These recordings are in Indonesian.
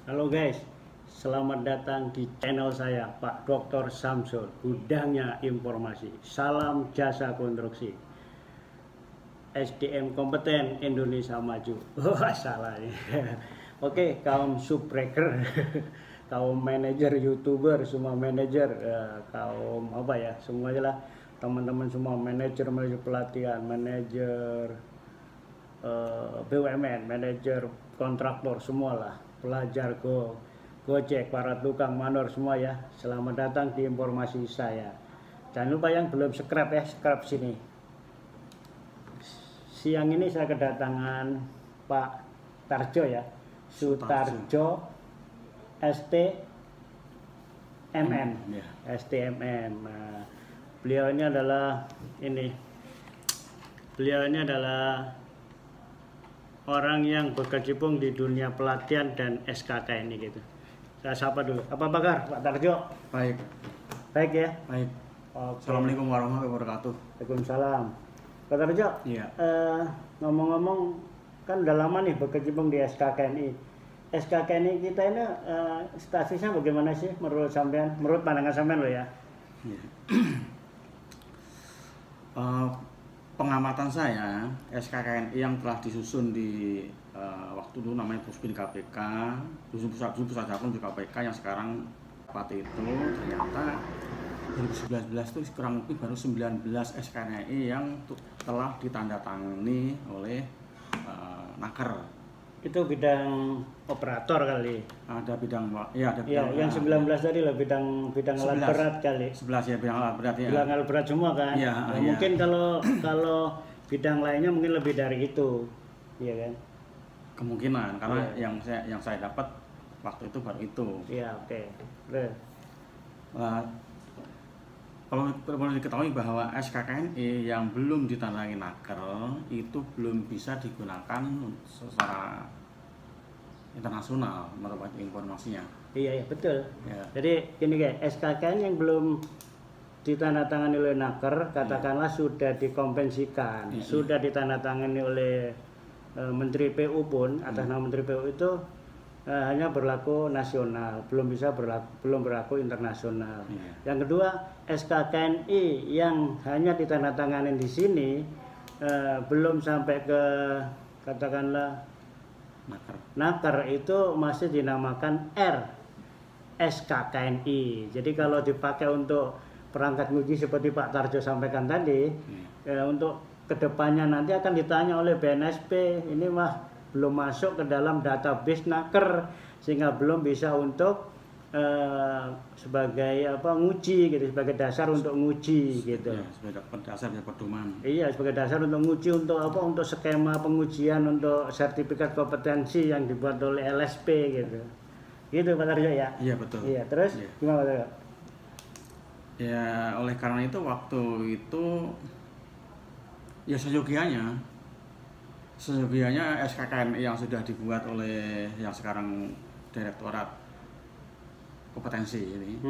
Halo guys, selamat datang di channel saya Pak Dr. Samsul, gudangnya informasi. Salam jasa konstruksi. SDM kompeten Indonesia maju. Wah, salah ya. Oke, kaum subbreaker, kaum manajer YouTuber, semua manajer, kaum apa ya, semuanya lah, teman-teman semua manajer pelatihan, manajer BUMN, manajer kontraktor, semualah, pelajar Gojek, para tukang manor semua ya. Selamat datang di informasi saya. Jangan lupa yang belum subscribe ya, subscribe sini. Siang ini saya kedatangan Pak Tarjo ya, Sutarjo STMM. STMM. Nah, beliau ini adalah orang yang berkecimpung di dunia pelatihan dan SKK ini gitu. Saya sapa dulu. Apa kabar Pak Tarjo? Baik. Baik ya? Baik. Oke. Assalamualaikum warahmatullahi wabarakatuh. Waalaikumsalam. Pak Tarjo, Iya. ngomong-ngomong kan udah lama nih berkecimpung di SKKNI. SKKNI kita ini statusnya bagaimana sih menurut sampean? Menurut pandangan sampean lo ya? Iya. Pengamatan saya, SKKNI yang telah disusun di waktu dulu namanya Puspin KPK, pusat jakun di KPK yang sekarang Pati itu ternyata 2011 itu kurang lebih baru 19 SKKNI yang telah ditandatangani oleh Naker. Itu bidang operator kali. Ada bidang, ya ada Ya, bidang. yang 19 tadi lah bidang alat 11. berat kali. 11 ya bidang alat berat ya. Bidang alat berat semua kan. Iya, Nah, iya. mungkin kalau bidang lainnya mungkin lebih dari itu. Iya kan? Kemungkinan karena Iya. yang saya dapat waktu itu baru itu. Iya, oke. Terus. Perlu diketahui bahwa SKKNI yang belum ditandai Naker itu belum bisa digunakan secara internasional menurut informasinya. Iya, betul. Ya. Jadi gini guys, SKKN yang belum ditandatangani oleh Naker, katakanlah sudah dikompensikan, Iya. sudah ditandatangani oleh Menteri PU pun, atas nama Menteri PU itu hanya berlaku nasional, belum berlaku internasional. Iya. Yang kedua, SKKNI yang hanya ditandatangani di sini belum sampai ke katakanlah Naker itu masih dinamakan SKKNI. Jadi kalau dipakai untuk perangkat nguji seperti Pak Tarjo sampaikan tadi, untuk kedepannya nanti akan ditanya oleh BNSP, ini mah belum masuk ke dalam database Naker sehingga belum bisa untuk sebagai nguji gitu, sebagai dasar untuk nguji gitu. Ya, sebagai dasar ya pedoman. Iya, sebagai dasar untuk nguji untuk untuk skema pengujian untuk sertifikat kompetensi yang dibuat oleh LSP gitu. Gitu Pak Tarjo ya? Iya betul. Iya, terus Iya. gimana Pak Tarjo? Ya oleh karena itu waktu itu ya seyogianya SKKNI yang sudah dibuat oleh yang sekarang Direktorat Kompetensi ini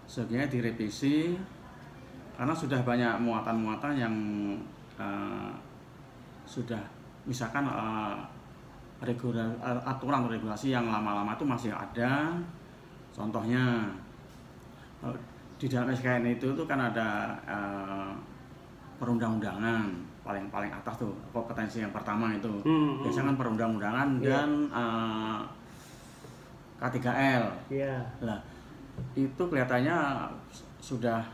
seyogianya direvisi karena sudah banyak muatan-muatan yang sudah misalkan aturan atau regulasi yang lama-lama itu masih ada. Contohnya di dalam SKKNI itu kan ada perundang-undangan paling atas tuh kompetensi yang pertama itu biasanya kan perundang-undangan dan K3L. Iya. Nah, itu kelihatannya sudah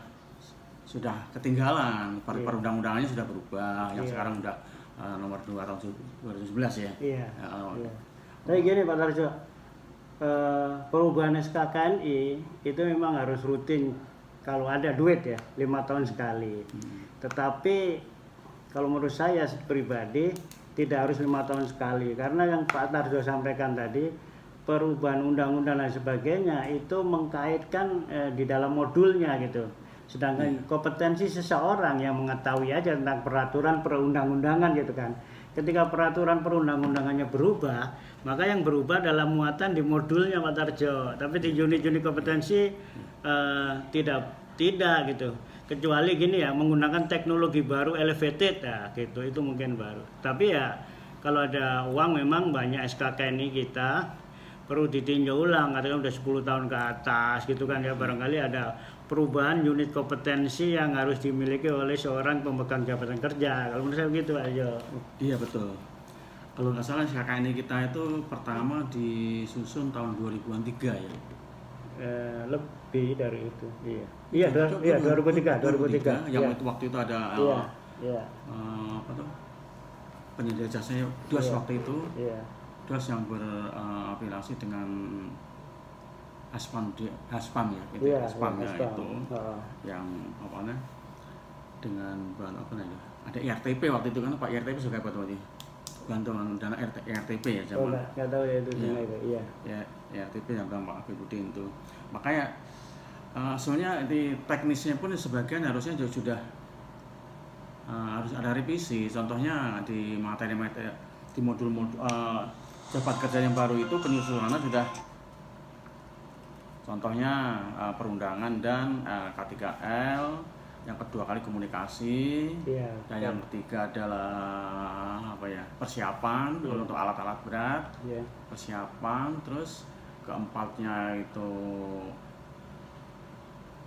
ketinggalan. Perundang-undangannya sudah berubah. Yang sekarang udah nomor 2 tahun 2011 ya. Iya. Iya. Tapi gini Pak Tarjo, perubahan SKKNI itu memang harus rutin kalau ada duit ya, 5 tahun sekali. Tetapi kalau menurut saya pribadi tidak harus 5 tahun sekali, karena yang Pak Tarjo sampaikan tadi, perubahan undang-undang dan sebagainya itu mengkaitkan di dalam modulnya gitu. Sedangkan kompetensi seseorang yang mengetahui aja tentang peraturan perundang-undangan gitu kan. Ketika peraturan perundang-undangannya berubah, maka yang berubah dalam muatan di modulnya Pak Tarjo. Tapi di unit-unit kompetensi tidak gitu. Kecuali gini ya, menggunakan teknologi baru elevated ya gitu, itu mungkin baru. Tapi ya kalau ada uang memang banyak SKKNI kita perlu ditinjau ulang, katakan udah 10 tahun ke atas gitu kan ya, barangkali ada perubahan unit kompetensi yang harus dimiliki oleh seorang pemegang jabatan kerja. Kalau menurut saya begitu aja. Iya betul. Kalau nggak salah KKN kita itu pertama disusun tahun 2000-an 3 ya. Lebih dari itu. Iya 2003. Yang iya. itu waktu itu ada Iya. apa tuh? Penyedia jasanya DOS Iya. waktu itu. Iya. DOS yang berafiliasi dengan Haspam ya, gitu. Iya, Haspam ya Haspam. itu. Yang apa namanya? Dengan bahan apa namanya? Ada IRTP waktu itu kan, Pak IRTP juga apa tuh? Bantuan dana IRTP ya zaman. Nggak tahu ya itu Iya. itu. Iya. Ya, IRTP yang Pak Habibudin itu. Makanya sebenarnya di teknisnya pun sebagian harusnya juga sudah harus ada revisi. Contohnya di materi-materi di modul-modul jabat kerja yang baru itu penyusunannya sudah, contohnya perundangan dan K3L, yang kedua kali komunikasi, Iya. dan yang ketiga adalah apa ya, persiapan untuk alat-alat berat, Iya. persiapan, terus keempatnya itu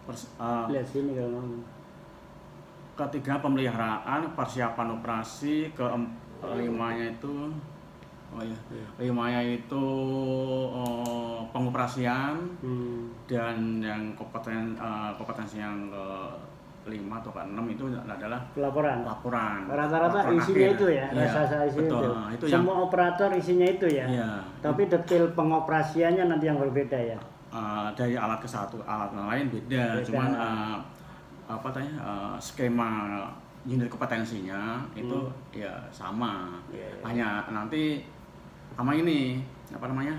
Lihat sini kalau mau. ketiga pemeliharaan, persiapan operasi, kelimanya itu limanya itu pengoperasian, dan yang kompetensi yang ke-5 atau ke-6 itu adalah Laporan. laporan Rata-rata isinya akhir. itu ya, Iya, rasa isinya betul. itu. Nah, itu Semua operator isinya itu ya. Iya. Tapi detail pengoperasiannya nanti yang berbeda ya. Dari alat ke satu alat lain beda. Cuman apa tanya skema unit kompetensinya itu ya sama. Hanya nanti sama ini apa namanya,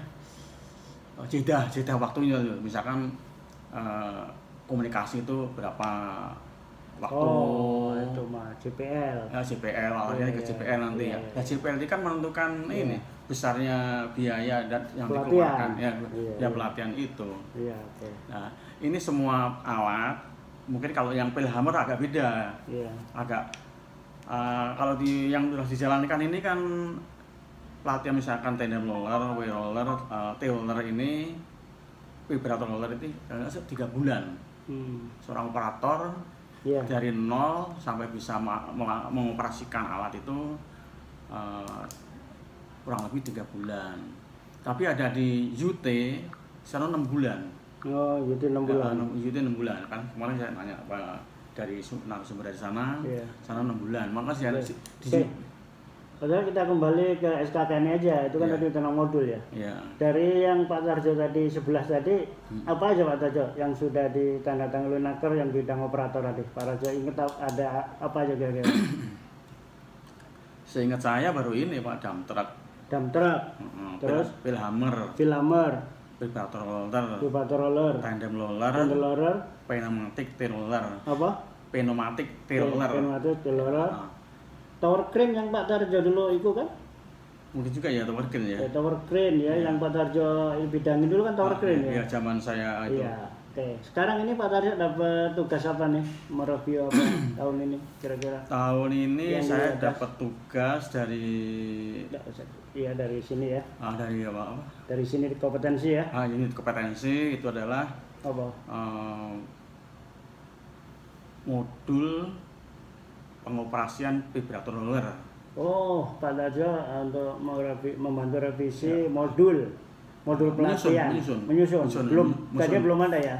jeda waktunya, misalkan komunikasi itu berapa waktu. Itu mah JPL. JPL awalnya ke JPL nanti ya. Nah, JPL ini kan menentukan ini besarnya biaya dan yang dikeluarkan ya pelatihan itu. Iya, oke. Nah, ini semua alat mungkin kalau yang Pilhammer agak beda. Iya. Agak kalau yang sudah dijalankan ini kan pelatihan misalkan tandem roller, wheel roller, T-roller ini, vibrator roller itu 3 bulan. Seorang operator dari 0 sampai bisa mengoperasikan alat itu kurang lebih 3 bulan. Tapi ada di UT sana 6 bulan. Oh, UT 6 bulan. UT 6 bulan kan. Kemarin saya nanya dari narasumber dari sana, sana 6 bulan. Maka saya Padahal kita kembali ke SKKN aja, itu kan tadi tentang modul ya. Dari yang Pak Tarjo tadi 11 tadi, apa aja Pak Tarjo yang sudah ditandatangani Naker yang bidang operator tadi? Pak Tarjo ingat ada apa aja kira-kira? Seingat saya baru ini Pak, dump truck, terus Pilhammer, vibrator roller, tandem roller, pneumatic T-roller. Apa? Pneumatic T-roller. Tower crane yang Pak Tarjo dulu itu kan? Mungkin juga ya tower crane ya. Tower crane ya, yang Pak Tarjo bidangin dulu kan tower crane ya. Iya, zaman saya itu. Iya. Oke. Sekarang ini Pak Tarjo dapat tugas apa nih? Mereview apa tahun ini kira-kira? Tahun ini saya dapat tugas dari dari sini ya. Dari apa? Dari sini di kompetensi ya. Unit kompetensi itu adalah apa? Modul pengoperasian vibrator roller. Oh, Pak Tarjo untuk membantu revisi modul pelatihan. Menyusun. Belum ada ya.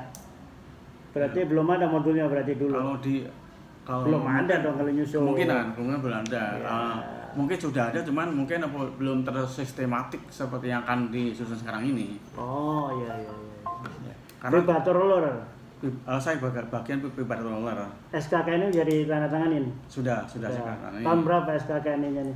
Berarti belum ada modulnya berarti dulu. Kalau belum ada dong kalau nyusun. Kemungkinan belum ada. Mungkin sudah ada, cuman mungkin belum tersistematik seperti yang akan disusun sekarang ini. Oh iya. Karena vibrator roller. Saya bagian vibrator roller. SKKN ini jadi tanda tanganin? Sudah sekarang. Tahun berapa SKKN-nya nih?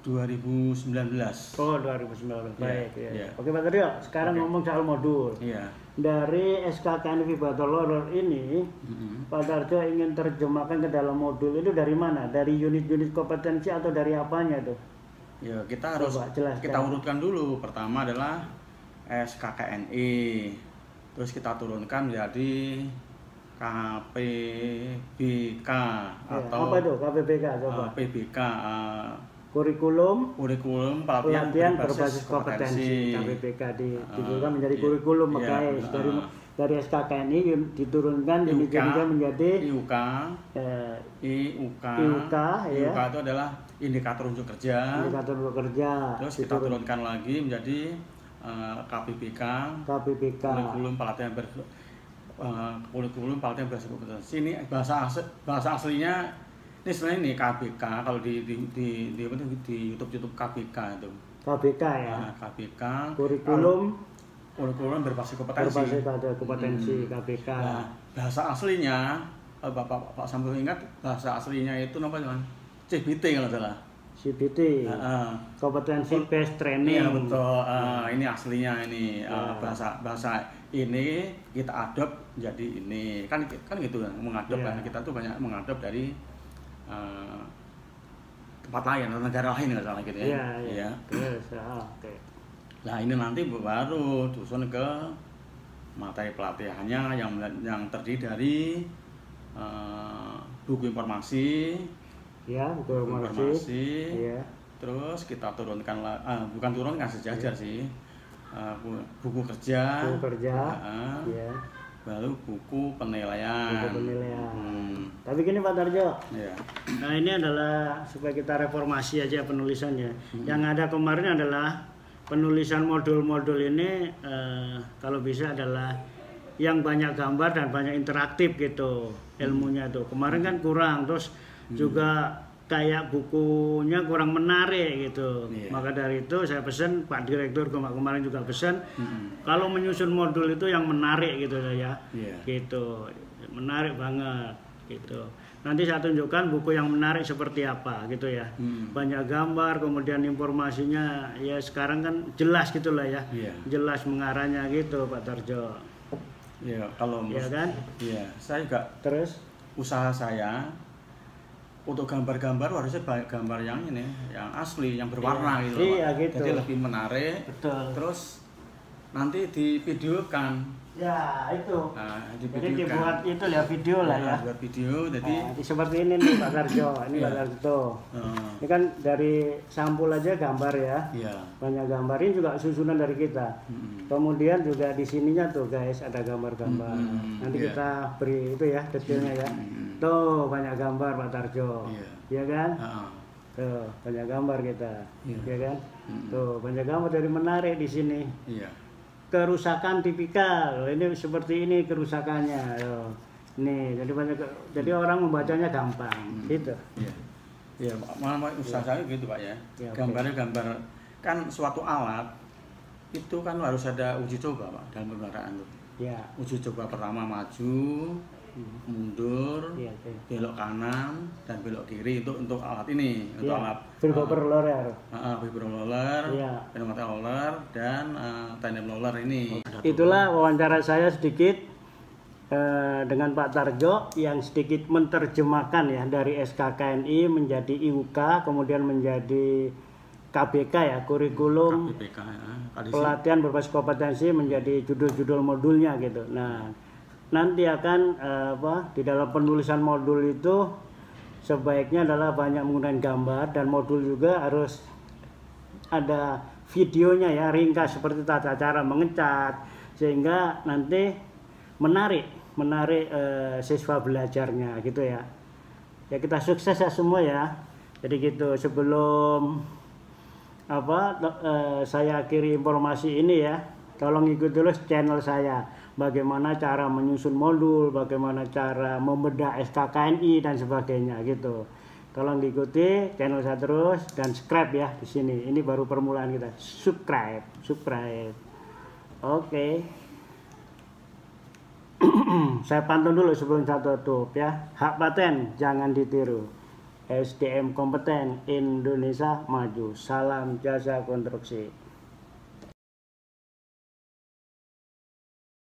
2019. Oh, 2019. Baik ya. Oke Pak Tarjo, sekarang ngomong soal modul. Iya. Dari SKKN vibrator roller ini, Pak Tarjo ingin terjemahkan ke dalam modul itu dari mana? Dari unit-unit kompetensi atau dari apanya tuh? Ya, kita harus kita urutkan dulu. Pertama adalah SKKNI. Terus kita turunkan menjadi KPBK atau apa itu KPBK coba? PBK kurikulum pelatihan berbasis kompetensi KPPK diturunkan menjadi kurikulum guys. Dari SKKNI diturunkan juga menjadi IUK ya. IUK itu adalah indikator unjuk kerja. Terus kita turunkan lagi menjadi KPPK. Kurikulum pelatihan berbasis kompetensi. Ini bahasa aslinya ini sebenarnya ini KPK. Kalau di YouTube KPK itu. KPK ya. KPK. Kurikulum berbasis kompetensi. KPK. Nah, bahasa aslinya Pak Sambo ingat bahasa aslinya itu apa teman? CBT kalau salah. CBT. Kompetensi based training. Iya betul. Ini aslinya ini bahasa ini kita adopt jadi ini kan gitu kan mengadop kan kita tuh banyak mengadop dari tempat lain atau negara lain nggak salah gitu ya. Iya. Terus, oke. Nah ini nanti baru dusun ke materi pelatihannya yang terdiri dari buku informasi. Ya, buku informasi. Iya. Terus kita turunkan bukan turunkan sejajar sih. Buku kerja. Ya. Baru buku penilaian. Tapi gini Pak Tarjo. Ya. Nah ini adalah supaya kita reformasi aja penulisannya. Yang ada kemarin adalah penulisan modul-modul ini kalau bisa adalah yang banyak gambar dan banyak interaktif gitu ilmunya tuh. Kemarin kan kurang, terus juga kayak bukunya kurang menarik gitu. Maka dari itu saya pesan Pak Direktur kemarin juga pesan kalau menyusun modul itu yang menarik gitu ya. Gitu. Menarik banget gitu. Nanti saya tunjukkan buku yang menarik seperti apa gitu ya. Banyak gambar, kemudian informasinya ya sekarang kan jelas gitulah ya. Jelas mengarahnya gitu Pak Tarjo. Iya, kalau kan? Iya, saya juga terus usaha saya untuk gambar-gambar harusnya banyak gambar yang ini, yang asli, yang berwarna gitu. Iya, gitu. Jadi lebih menarik. Betul. Terus nanti divideokan. Ya, itu. Nah, jadi dibuat itu ya video lah ya. Buat video, jadi seperti ini nih Pak Tarjo, ini Pak Tarjo. Ini kan dari sampul aja gambar ya. Banyak gambar ini juga susunan dari kita. Kemudian juga di sininya tuh guys ada gambar-gambar. Nanti kita beri itu ya detailnya ya. Tuh banyak gambar Pak Tarjo. Iya kan? Tuh banyak gambar kita. Iya kan? Tuh banyak gambar dari menarik di sini. Kerusakan tipikal, ini seperti ini kerusakannya. Nih, jadi orang membacanya gampang, gitu. Iya, malah usaha saya gitu Pak ya. Gambarnya gambar kan suatu alat itu kan harus ada uji coba Pak dalam penggunaan itu. Uji coba pertama maju, mundur, belok kanan dan belok kiri itu untuk alat ini, untuk alat vibroroller, pneumatic roller dan tandem roller ini. Itulah wawancara saya sedikit dengan Pak Tarjo yang sedikit menerjemahkan ya dari SKKNI menjadi IUK kemudian menjadi KPK ya, kurikulum pelatihan berbasis kompetensi menjadi judul-judul modulnya gitu. Nah nanti akan di dalam penulisan modul itu sebaiknya adalah banyak menggunakan gambar dan modul juga harus ada videonya ya, ringkas seperti tata cara mengecat sehingga nanti menarik siswa belajarnya gitu ya. Ya kita sukses ya semua ya. Jadi gitu sebelum saya akhiri informasi ini ya, tolong ikuti terus channel saya. Bagaimana cara menyusun modul, bagaimana cara membedah SKKNI dan sebagainya gitu. Tolong diikuti channel saya terus dan subscribe ya di sini. Ini baru permulaan kita. Subscribe. Oke. Saya pantun dulu sebelum saya tutup ya. Hak paten jangan ditiru. SDM kompeten, Indonesia maju. Salam jasa konstruksi.